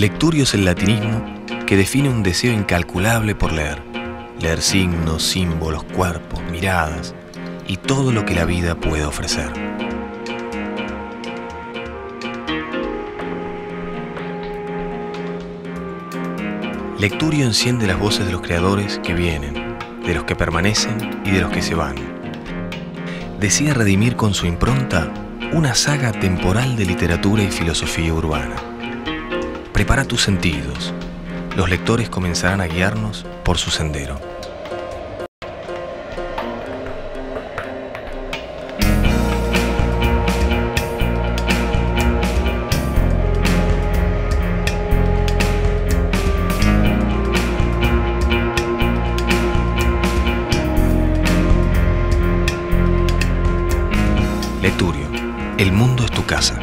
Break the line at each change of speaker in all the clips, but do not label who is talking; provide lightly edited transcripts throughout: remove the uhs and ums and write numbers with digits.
Lecturio es el latinismo que define un deseo incalculable por leer. Leer signos, símbolos, cuerpos, miradas y todo lo que la vida puede ofrecer. Lecturio enciende las voces de los creadores que vienen, de los que permanecen y de los que se van. Decide redimir con su impronta una saga temporal de literatura y filosofía urbana. Prepara tus sentidos. Los lectores comenzarán a guiarnos por su sendero. Lecturio, el mundo es tu casa.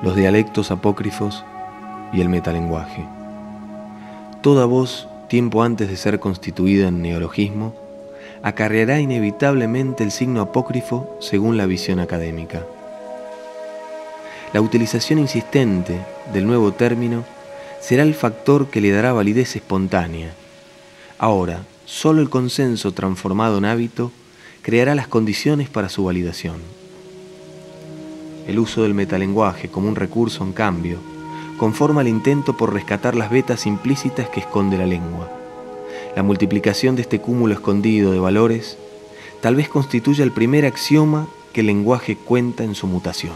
Los dialectos apócrifos y el metalenguaje. Toda voz, tiempo antes de ser constituida en neologismo, acarreará inevitablemente el signo apócrifo según la visión académica. La utilización insistente del nuevo término será el factor que le dará validez espontánea. Ahora, solo el consenso transformado en hábito creará las condiciones para su validación. El uso del metalenguaje como un recurso, en cambio, conforma el intento por rescatar las vetas implícitas que esconde la lengua. La multiplicación de este cúmulo escondido de valores tal vez constituya el primer axioma que el lenguaje cuenta en su mutación.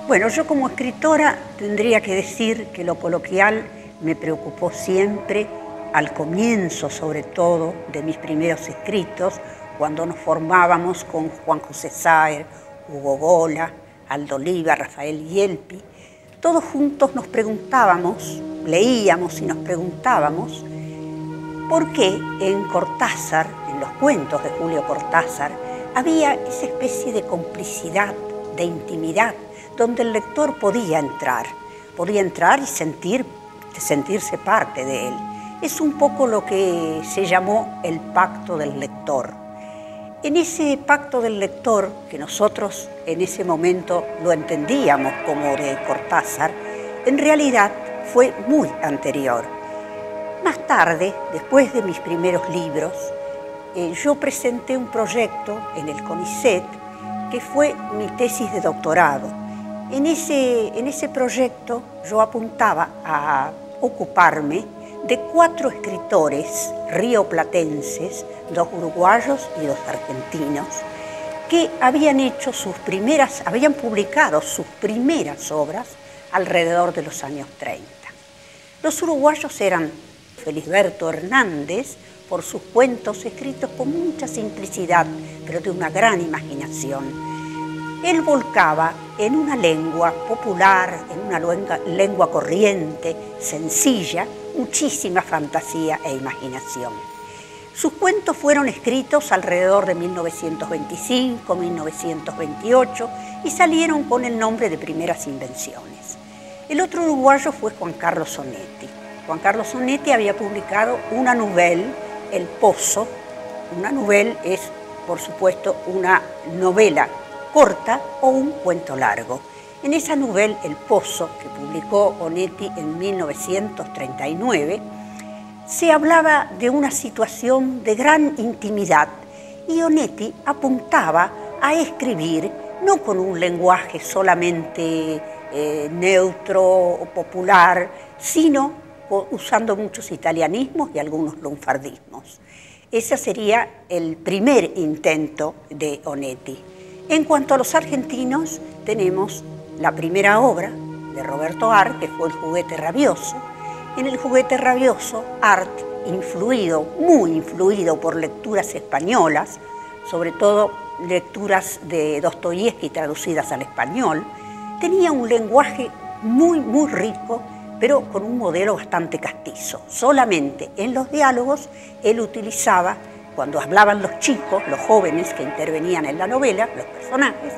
Bueno, yo como escritora tendría que decir que lo coloquial me preocupó siempre, al comienzo sobre todo de mis primeros escritos, cuando nos formábamos con Juan José Saer, Hugo Gola, Aldo Oliva, Rafael Yelpi. Todos juntos nos preguntábamos, leíamos y nos preguntábamos por qué en Cortázar, en los cuentos de Julio Cortázar, había esa especie de complicidad, de intimidad, donde el lector podía entrar y sentirse parte de él. Es un poco lo que se llamó el pacto del lector. En ese pacto del lector, que nosotros en ese momento lo entendíamos como de Cortázar, en realidad fue muy anterior. Más tarde, después de mis primeros libros, yo presenté un proyecto en el CONICET que fue mi tesis de doctorado. En ese proyecto yo apuntaba a ocuparme de 4 escritores rioplatenses, 2 uruguayos y 2 argentinos, que habían publicado sus primeras obras alrededor de los años 30. Los uruguayos eran Felisberto Hernández, por sus cuentos escritos con mucha simplicidad, pero de una gran imaginación. Él volcaba en una lengua popular, en una lengua corriente, sencilla, muchísima fantasía e imaginación. Sus cuentos fueron escritos alrededor de 1925, 1928 y salieron con el nombre de Primeras Invenciones. El otro uruguayo fue Juan Carlos Onetti. Juan Carlos Onetti había publicado una novela, El Pozo. Una novela es, por supuesto, una novela corta o un cuento largo. En esa novela, El Pozo, que publicó Onetti en 1939, se hablaba de una situación de gran intimidad y Onetti apuntaba a escribir no con un lenguaje solamente neutro o popular, sino usando muchos italianismos y algunos lunfardismos. Ese sería el primer intento de Onetti. En cuanto a los argentinos, tenemos la primera obra de Roberto Art, que fue El Juguete Rabioso. En El Juguete Rabioso, Art, muy influido por lecturas españolas, sobre todo lecturas de Dostoyevski traducidas al español, tenía un lenguaje muy rico, pero con un modelo bastante castizo. Solamente en los diálogos él utilizaba, cuando hablaban los chicos, los jóvenes que intervenían en la novela, los personajes,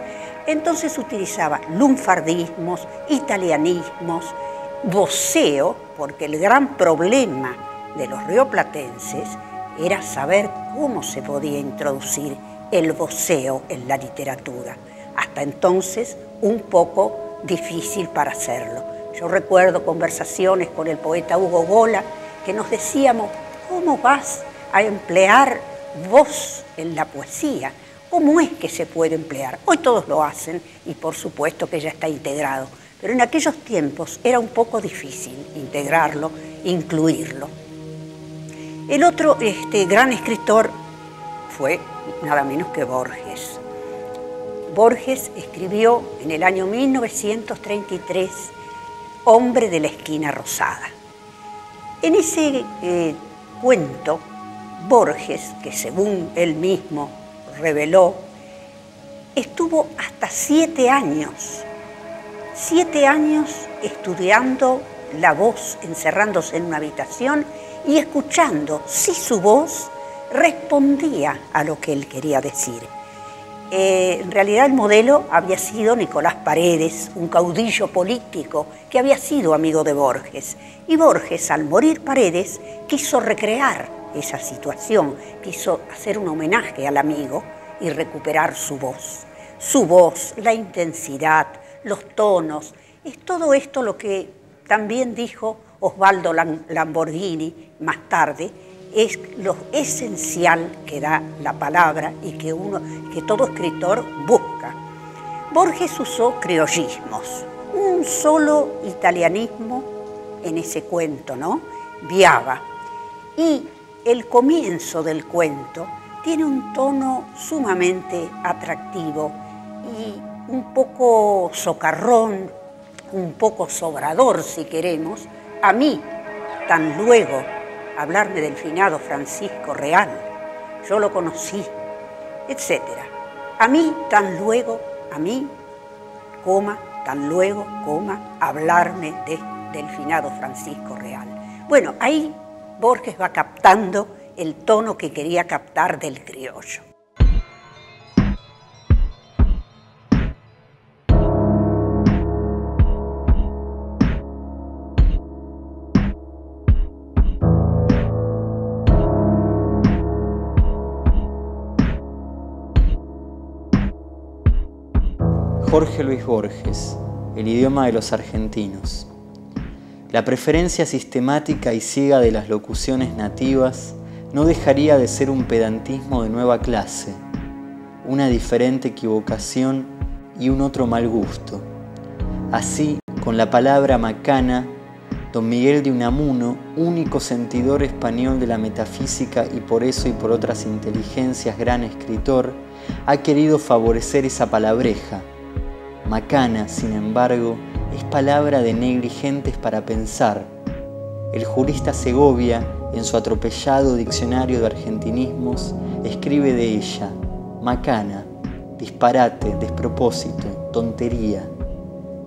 entonces utilizaba lunfardismos, italianismos, voceo, porque el gran problema de los rioplatenses era saber cómo se podía introducir el voceo en la literatura. Hasta entonces, un poco difícil para hacerlo. Yo recuerdo conversaciones con el poeta Hugo Gola que nos decíamos, ¿cómo vas a emplear voz en la poesía? ¿Cómo es que se puede emplear? Hoy todos lo hacen y por supuesto que ya está integrado, pero en aquellos tiempos era un poco difícil integrarlo, incluirlo. El otro gran escritor fue nada menos que Borges. Borges escribió en el año 1933 Hombre de la Esquina Rosada. En ese cuento, Borges, que según él mismo reveló, estuvo hasta 7 años estudiando la voz, encerrándose en una habitación y escuchando si su voz respondía a lo que él quería decir. En realidad el modelo había sido Nicolás Paredes, un caudillo político que había sido amigo de Borges. Y Borges, al morir Paredes, quiso recrear esa situación, quiso hacer un homenaje al amigo y recuperar su voz. Su voz, la intensidad, los tonos, es todo esto lo que también dijo Osvaldo Lamborghini más tarde, es lo esencial que da la palabra y que todo escritor busca. Borges usó criollismos, un solo italianismo en ese cuento, ¿no? Viava. Y el comienzo del cuento tiene un tono sumamente atractivo y un poco socarrón, un poco sobrador si queremos. A mí, tan luego, hablarme del finado Francisco Real, yo lo conocí, etc. A mí, tan luego, tan luego, hablarme del finado Francisco Real. Bueno, ahí Borges va captando el tono que quería captar del criollo.
Jorge Luis Borges, El idioma de los argentinos. La preferencia sistemática y ciega de las locuciones nativas no dejaría de ser un pedantismo de nueva clase, una diferente equivocación y un otro mal gusto. Así, con la palabra macana, don Miguel de Unamuno, único sentidor español de la metafísica y por eso y por otras inteligencias gran escritor, ha querido favorecer esa palabreja. Macana, sin embargo, es palabra de negligentes para pensar. El jurista Segovia, en su atropellado diccionario de argentinismos, escribe de ella: macana, disparate, despropósito, tontería.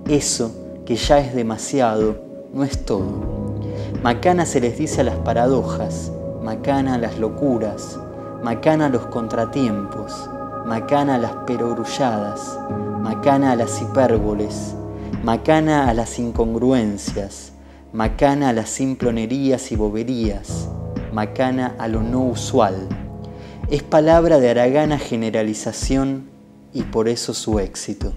Eso que ya es demasiado, no es todo. Macana se les dice a las paradojas, macana a las locuras, macana a los contratiempos, macana a las perogrulladas, macana a las hipérboles, macana a las incongruencias, macana a las simplonerías y boberías, macana a lo no usual. Es palabra de haragana generalización y por eso su éxito.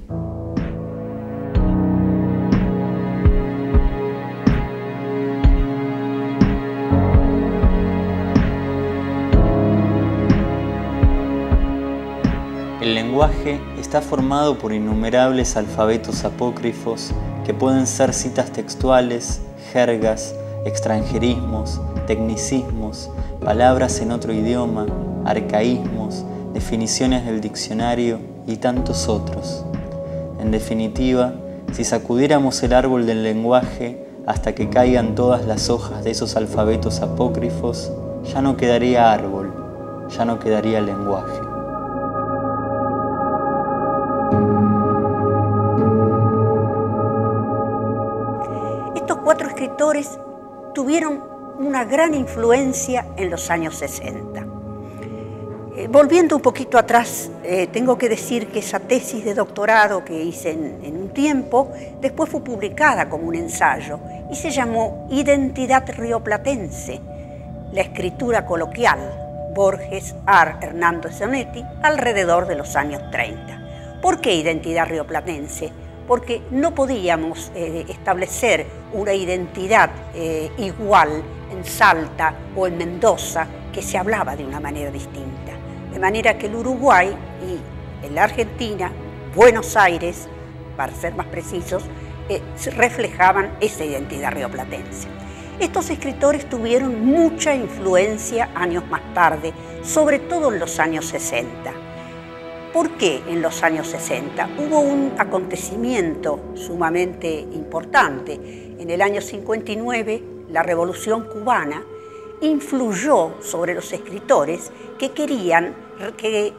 El lenguaje está formado por innumerables alfabetos apócrifos que pueden ser citas textuales, jergas, extranjerismos, tecnicismos, palabras en otro idioma, arcaísmos, definiciones del diccionario y tantos otros. En definitiva, si sacudiéramos el árbol del lenguaje hasta que caigan todas las hojas de esos alfabetos apócrifos, ya no quedaría árbol, ya no quedaría lenguaje.
Estos 4 escritores tuvieron una gran influencia en los años 60. Volviendo un poquito atrás, tengo que decir que esa tesis de doctorado que hice en un tiempo, después fue publicada como un ensayo y se llamó Identidad rioplatense, la escritura coloquial, Borges, Ar, Hernando Zanetti, alrededor de los años 30. ¿Por qué identidad rioplatense? Porque no podíamos establecer una identidad igual en Salta o en Mendoza, que se hablaba de una manera distinta. De manera que el Uruguay y en la Argentina, Buenos Aires, para ser más precisos, reflejaban esa identidad rioplatense. Estos escritores tuvieron mucha influencia años más tarde, sobre todo en los años 60. ¿Por qué en los años 60? Hubo un acontecimiento sumamente importante. En el año 59, la Revolución Cubana influyó sobre los escritores que querían que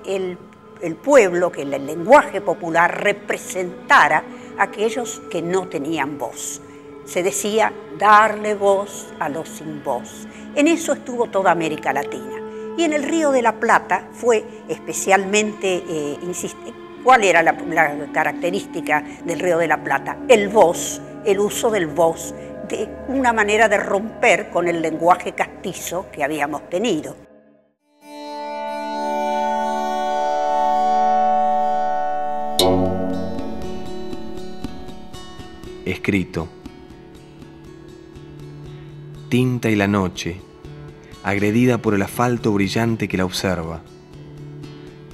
el pueblo, que el lenguaje popular representara a aquellos que no tenían voz. Se decía darle voz a los sin voz. En eso estuvo toda América Latina. Y en el Río de la Plata fue especialmente ¿Cuál era la característica del Río de la Plata? El vos, el uso del vos, de una manera de romper con el lenguaje castizo que habíamos tenido.
Escrito. Tinta y la noche, agredida por el asfalto brillante que la observa.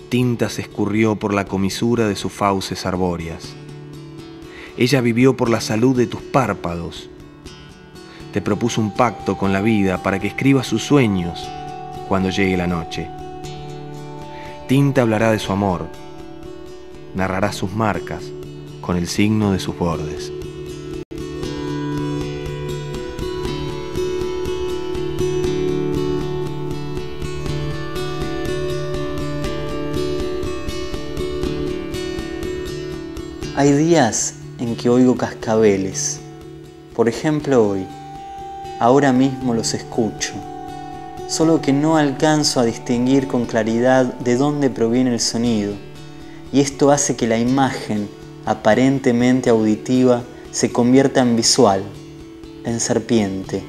Tinta se escurrió por la comisura de sus fauces arbóreas. Ella vivió por la salud de tus párpados. Te propuso un pacto con la vida para que escribas sus sueños cuando llegue la noche. Tinta hablará de su amor, narrará sus marcas con el signo de sus bordes.
Hay días en que oigo cascabeles. Por ejemplo hoy. Ahora mismo los escucho. Solo que no alcanzo a distinguir con claridad de dónde proviene el sonido. Y esto hace que la imagen, aparentemente auditiva, se convierta en visual, en serpiente,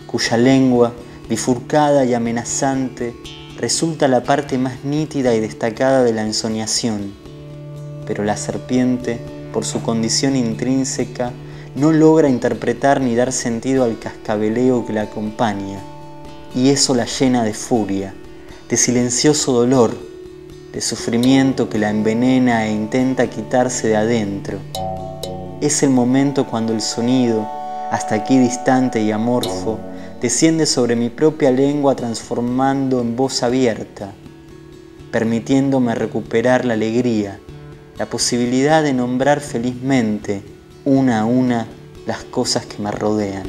cuya lengua, bifurcada y amenazante, resulta la parte más nítida y destacada de la ensoñación. Pero la serpiente, por su condición intrínseca, no logra interpretar ni dar sentido al cascabeleo que la acompaña, y eso la llena de furia, de silencioso dolor, de sufrimiento que la envenena e intenta quitarse de adentro. Es el momento cuando el sonido, hasta aquí distante y amorfo, desciende sobre mi propia lengua transformando en voz abierta, permitiéndome recuperar la alegría, la posibilidad de nombrar felizmente, una a una, las cosas que me rodean.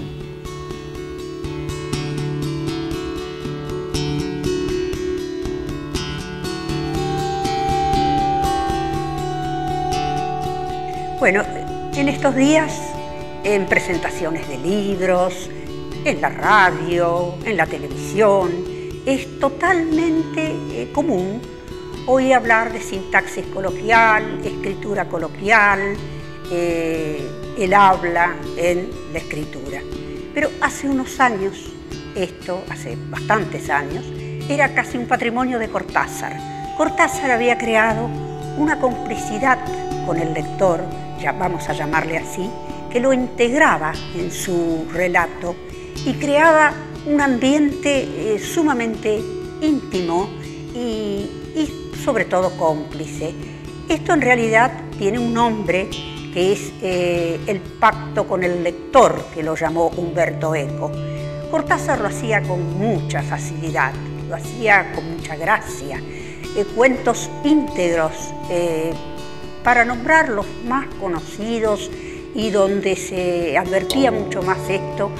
Bueno, en estos días, en presentaciones de libros, en la radio, en la televisión, es totalmente común oír hablar de sintaxis coloquial, escritura coloquial, el habla en la escritura. Pero hace unos años, hace bastantes años, era casi un patrimonio de Cortázar. Cortázar había creado una complicidad con el lector, ya vamos a llamarle así, que lo integraba en su relato y creaba un ambiente sumamente íntimo y sobre todo cómplice. Esto en realidad tiene un nombre que es el pacto con el lector, que lo llamó Umberto Eco. Cortázar lo hacía con mucha facilidad, lo hacía con mucha gracia, cuentos íntegros, para nombrar los más conocidos y donde se advertía mucho más esto,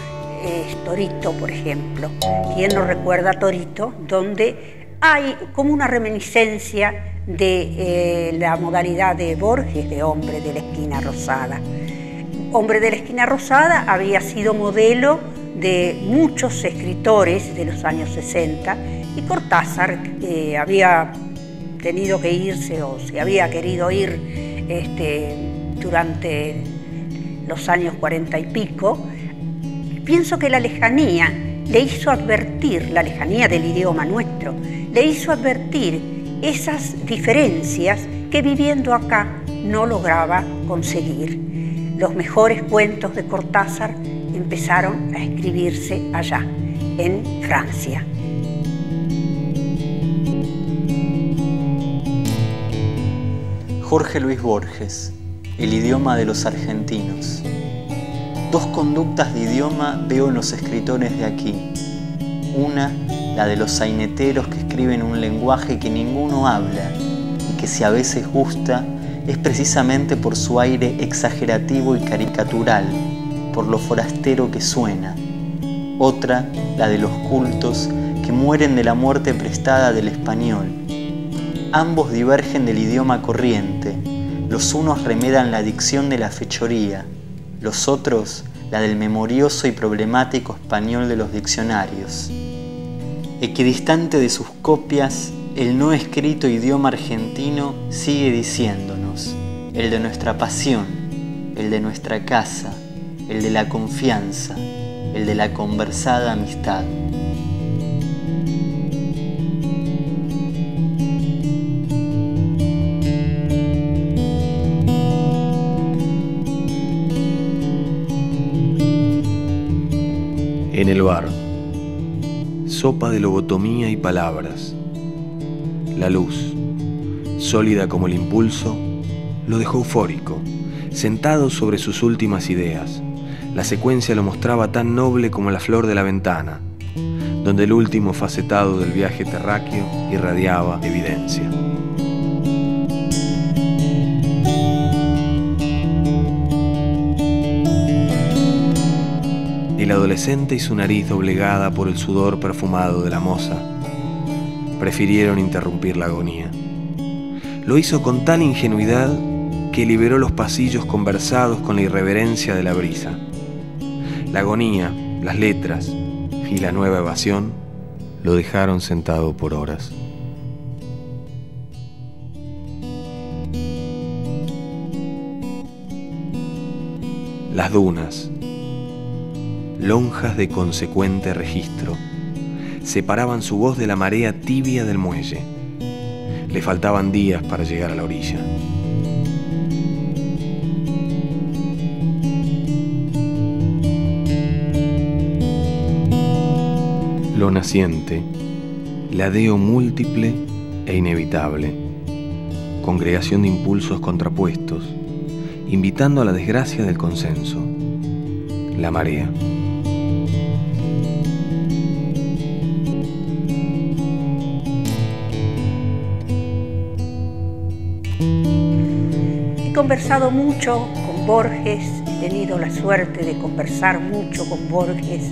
Torito, por ejemplo. ¿Quién no recuerda a Torito? Donde hay como una reminiscencia de la modalidad de Borges, de Hombre de la Esquina Rosada. Hombre de la Esquina Rosada había sido modelo de muchos escritores de los años 60 y Cortázar había tenido que irse o se había querido ir durante los años 40 y pico. Pienso que la lejanía le hizo advertir, la lejanía del idioma nuestro, le hizo advertir esas diferencias que viviendo acá no lograba conseguir. Los mejores cuentos de Cortázar empezaron a escribirse allá, en Francia.
Jorge Luis Borges, El idioma de los argentinos. Dos conductas de idioma veo en los escritores de aquí. Una, la de los saineteros que escriben un lenguaje que ninguno habla y que si a veces gusta es precisamente por su aire exagerativo y caricatural, por lo forastero que suena. Otra, la de los cultos que mueren de la muerte prestada del español. Ambos divergen del idioma corriente. Los unos remedan la dicción de la fechoría, los otros la del memorioso y problemático español de los diccionarios. Equidistante de sus copias, el no escrito idioma argentino sigue diciéndonos: el de nuestra pasión, el de nuestra casa, el de la confianza, el de la conversada amistad.
En el bar, sopa de lobotomía y palabras. La luz, sólida como el impulso, lo dejó eufórico, sentado sobre sus últimas ideas. La secuencia lo mostraba tan noble como la flor de la ventana, donde el último facetado del viaje terráqueo irradiaba evidencia. El adolescente y su nariz doblegada por el sudor perfumado de la moza prefirieron interrumpir la agonía. Lo hizo con tal ingenuidad que liberó los pasillos conversados con la irreverencia de la brisa. La agonía, las letras y la nueva evasión lo dejaron sentado por horas. Las dunas, lonjas de consecuente registro, separaban su voz de la marea tibia del muelle. Le faltaban días para llegar a la orilla. Lo naciente, ladeo múltiple e inevitable, congregación de impulsos contrapuestos, invitando a la desgracia del consenso, la marea.
He conversado mucho con Borges, he tenido la suerte de conversar mucho con Borges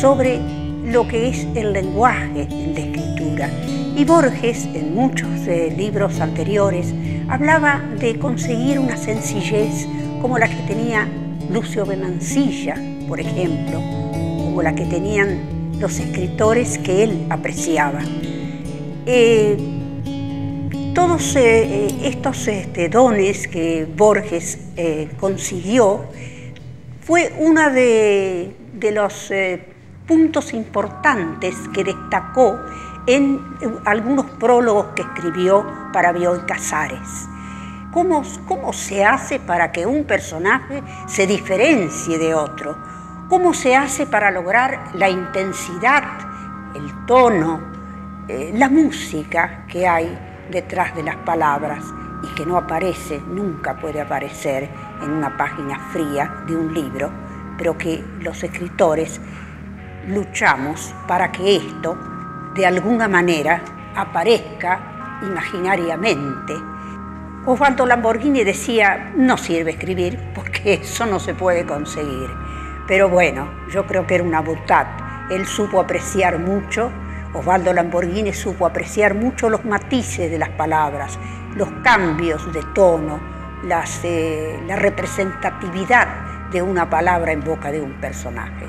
sobre lo que es el lenguaje en la escritura Y Borges, en muchos libros anteriores, hablaba de conseguir una sencillez como la que tenía Lucio B. Mansilla, por ejemplo, como la que tenían los escritores que él apreciaba. Todos estos dones que Borges consiguió fue uno de los puntos importantes que destacó en algunos prólogos que escribió para Bioy Casares. ¿Cómo se hace para que un personaje se diferencie de otro? ¿Cómo se hace para lograr la intensidad, el tono, la música que hay detrás de las palabras y que no aparece, nunca puede aparecer en una página fría de un libro, pero que los escritores luchamos para que esto de alguna manera aparezca imaginariamente? Osvaldo Lamborghini decía, no sirve escribir porque eso no se puede conseguir. Pero bueno, yo creo que era una boutade. Él supo apreciar mucho, Osvaldo Lamborghini supo apreciar mucho los matices de las palabras, los cambios de tono, la representatividad de una palabra en boca de un personaje.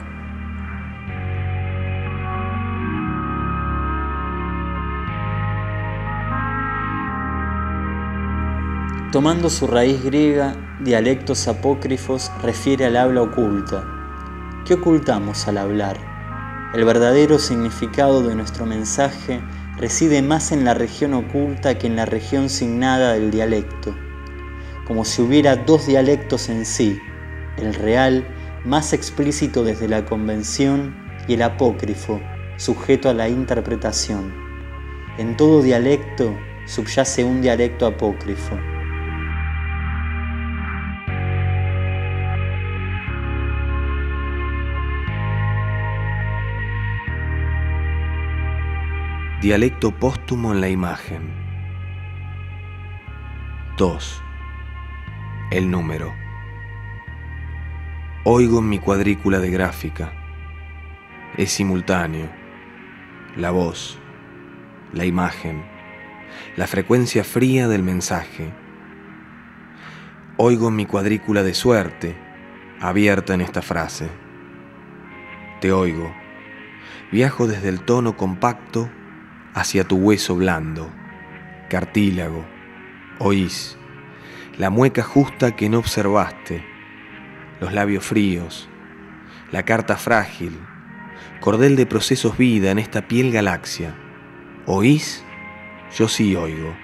Tomando su raíz griega, Dialectos Apócrifos refiere al habla oculta. ¿Qué ocultamos al hablar? El verdadero significado de nuestro mensaje reside más en la región oculta que en la región signada del dialecto, como si hubiera dos dialectos en sí, el real, más explícito desde la convención, y el apócrifo, sujeto a la interpretación. En todo dialecto subyace un dialecto apócrifo.
Dialecto póstumo en la imagen. 2. El número. Oigo en mi cuadrícula de gráfica. Es simultáneo. La voz, la imagen, la frecuencia fría del mensaje. Oigo en mi cuadrícula de suerte, abierta en esta frase. Te oigo. Viajo desde el tono compacto hacia tu hueso blando, cartílago. Oís la mueca justa que no observaste, los labios fríos, la carta frágil, cordel de procesos vida en esta piel galaxia. ¿Oís? Yo sí oigo.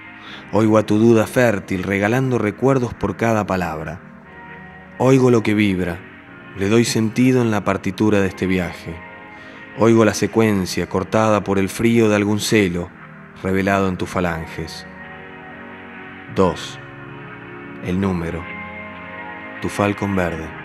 Oigo a tu duda fértil regalando recuerdos por cada palabra. Oigo lo que vibra, le doy sentido en la partitura de este viaje. Oigo la secuencia cortada por el frío de algún celo revelado en tus falanges. 2. El número. Tu falcón verde.